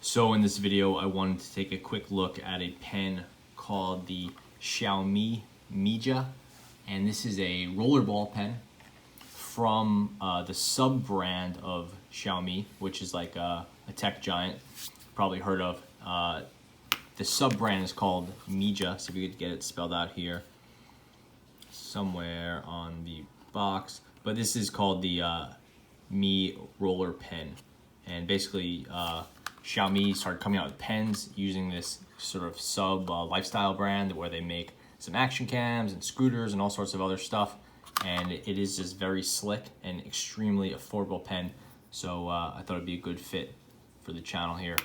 So in this video, I wanted to take a quick look at a pen called the Xiaomi Mijia, and this is a rollerball pen from the sub-brand of Xiaomi, which is like a tech giant, probably heard of. The sub-brand is called Mijia, so if you could get it spelled out here somewhere on the box. But this is called the Mi Roller Pen, and basically Xiaomi started coming out with pens using this sort of sub lifestyle brand where they make some action cams and scooters and all sorts of other stuff, and it is just very slick and extremely affordable pen. So I thought it'd be a good fit for the channel here.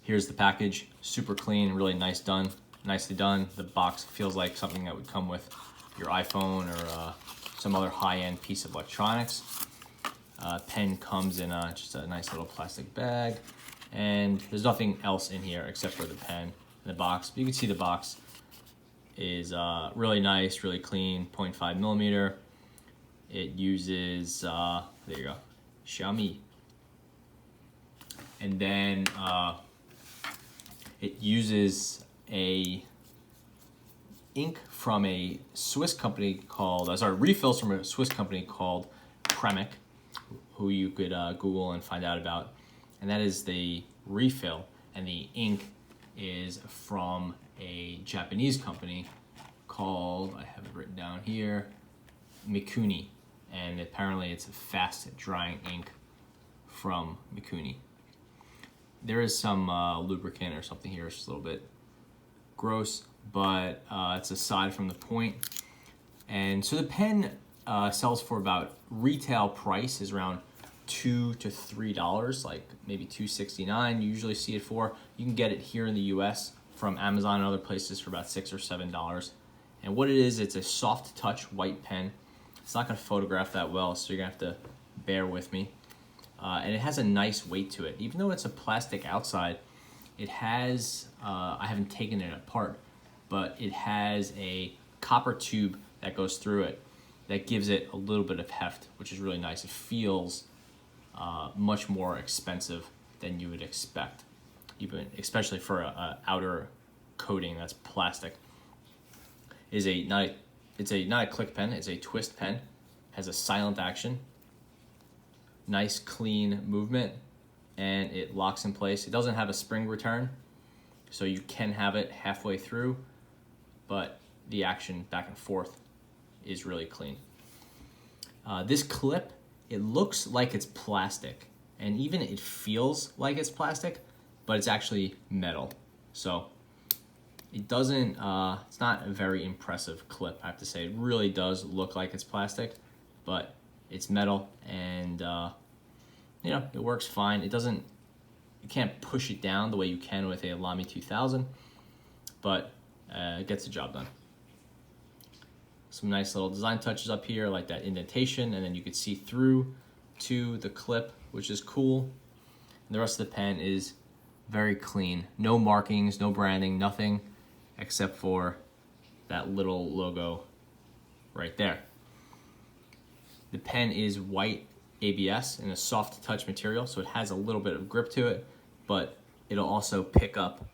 Here's the package, super clean, really nicely done. The box feels like something that would come with your iPhone or some other high-end piece of electronics. Pen comes in just a nice little plastic bag, and there's nothing else in here except for the pen and the box. But you can see the box is really nice, really clean, 0.5 millimeter. It uses, there you go, Xiaomi. And then it uses a ink from a Swiss company called, refills from a Swiss company called Premic, who you could Google and find out about. And that is the refill, and the ink is from a Japanese company called, I have it written down here, Mikuni. And apparently it's a fast drying ink from Mikuni. There is some lubricant or something here. It's just a little bit gross, but it's aside from the point. And so the pen sells for about, retail price is around $2 to $3, like maybe $2.69 you usually see it for. You can get it here in the US from Amazon and other places for about $6 or $7. And what it is, it's a soft touch white pen. It's not gonna photograph that well, so you're gonna have to bear with me. And it has a nice weight to it. Even though it's a plastic outside, it has, I haven't taken it apart, but it has a copper tube that goes through it that gives it a little bit of heft, which is really nice. It feels much more expensive than you would expect, even especially for a outer coating that's plastic. It's not a click pen, it's a twist pen. Has a silent action, nice clean movement, and it locks in place. It doesn't have a spring return, so you can have it halfway through, but the action back and forth is really clean. This clip, it looks like it's plastic, and even it feels like it's plastic, but it's actually metal. So it doesn't, it's not a very impressive clip, I have to say. It really does look like it's plastic, but it's metal, and you know, it works fine. It doesn't, you can't push it down the way you can with a Lamy 2000, but it gets the job done. Some nice little design touches up here, like that indentation, and then you can see through to the clip, which is cool. And the rest of the pen is very clean. No markings, no branding, nothing except for that little logo right there. The pen is white ABS in a soft touch material, so it has a little bit of grip to it, but it'll also pick up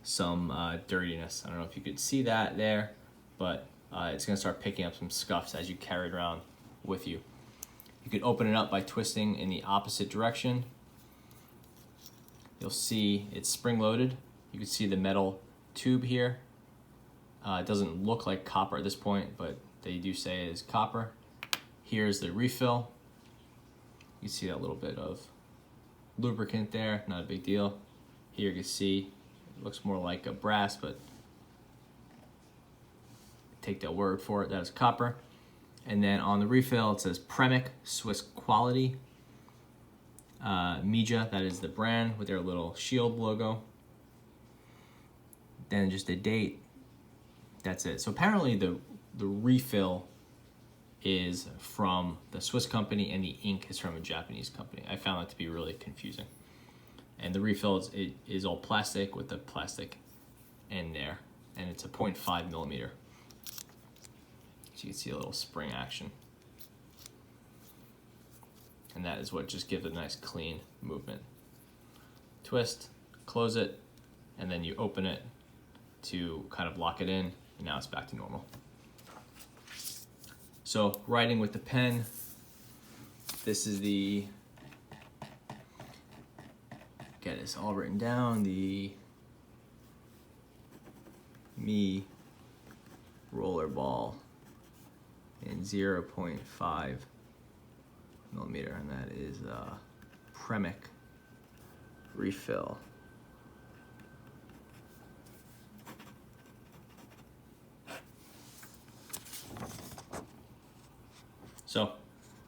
some dirtiness. I don't know if you could see that there, but it's gonna start picking up some scuffs as you carry it around with you. You can open it up by twisting in the opposite direction. You'll see it's spring-loaded. You can see the metal tube here. It doesn't look like copper at this point, but they do say it is copper. Here's the refill. You can see that little bit of lubricant there, not a big deal. Here you can see it looks more like a brass, but take their word for it, that is copper. And then on the refill it says Premic, Swiss quality. Mijia, that is the brand with their little shield logo. Then just a date. That's it. So apparently the refill is from the Swiss company and the ink is from a Japanese company. I found that to be really confusing. And the refill is all plastic with the plastic in there, and it's a 0.5 millimeter. So you can see a little spring action. And that is what just gives a nice clean movement. twist, close it, and then you open it to kind of lock it in, and now it's back to normal. So writing with the pen, this is the, get this all written down, the Mi Rollerball in 0.5 millimeter, and that is Premic refill. So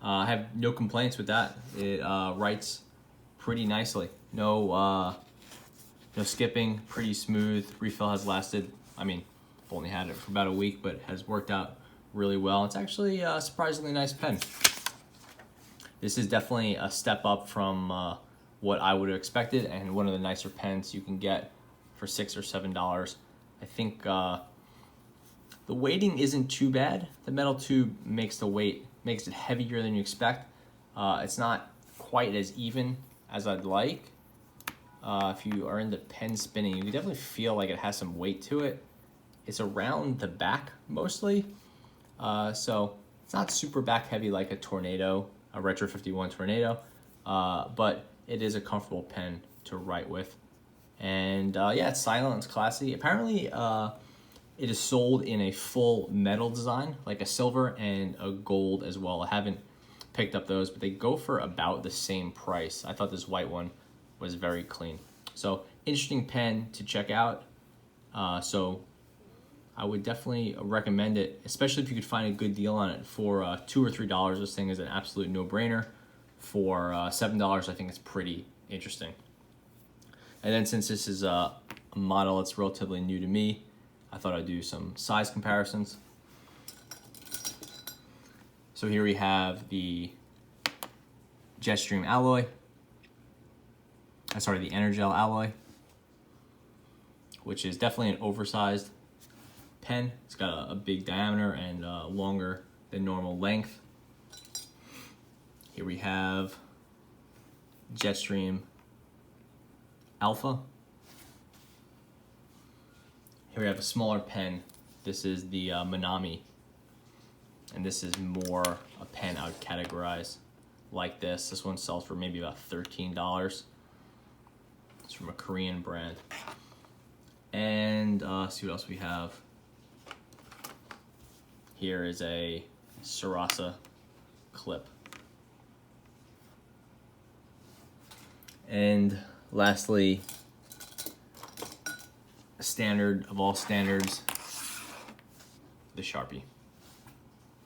I have no complaints with that. It writes pretty nicely. No skipping, pretty smooth. Refill has lasted, I mean, I've only had it for about a week, but has worked out really well. It's actually a surprisingly nice pen. This is definitely a step up from what I would have expected, and one of the nicer pens you can get for $6 or $7. I think the weighting isn't too bad. The metal tube makes it heavier than you expect. It's not quite as even as I'd like. If you are into pen spinning, you definitely feel like it has some weight to it. It's around the back mostly, so it's not super back heavy like a Tornado, a Retro 51 Tornado, but it is a comfortable pen to write with. And yeah, it's silent, it's classy. Apparently it is sold in a full metal design, like a silver and a gold as well. I haven't picked up those, but they go for about the same price. I thought this white one was very clean. So interesting pen to check out. So I would definitely recommend it, especially if you could find a good deal on it for $2 or $3. This thing is an absolute no-brainer. For $7, I think it's pretty interesting. And then since this is a model that's relatively new to me, I thought I'd do some size comparisons. So here we have the Jetstream alloy. Sorry, the Energel alloy, which is definitely an oversized pen. It's got a big diameter and longer than normal length. Here we have Jetstream Alpha. Here we have a smaller pen. This is the Minami, and this is more a pen I would categorize like this. This one sells for maybe about $13. It's from a Korean brand. And see what else we have. Here is a Sarasa clip. And lastly, a standard of all standards, the Sharpie.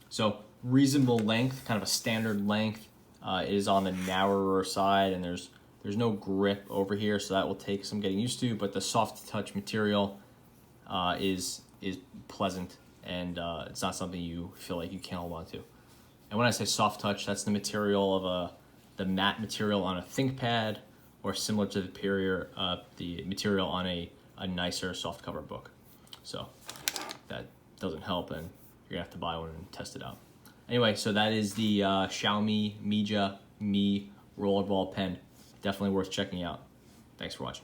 So reasonable length, kind of a standard length. It is on the narrower side, and there's no grip over here, so that will take some getting used to, but the soft touch material is pleasant, and it's not something you feel like you can't hold on to. And when I say soft touch, that's the material of the matte material on a ThinkPad, or similar to the material on a nicer softcover book. So that doesn't help, and you're gonna have to buy one and test it out. Anyway, so that is the Xiaomi Mijia Mi Rollerball pen. Definitely worth checking out. Thanks for watching.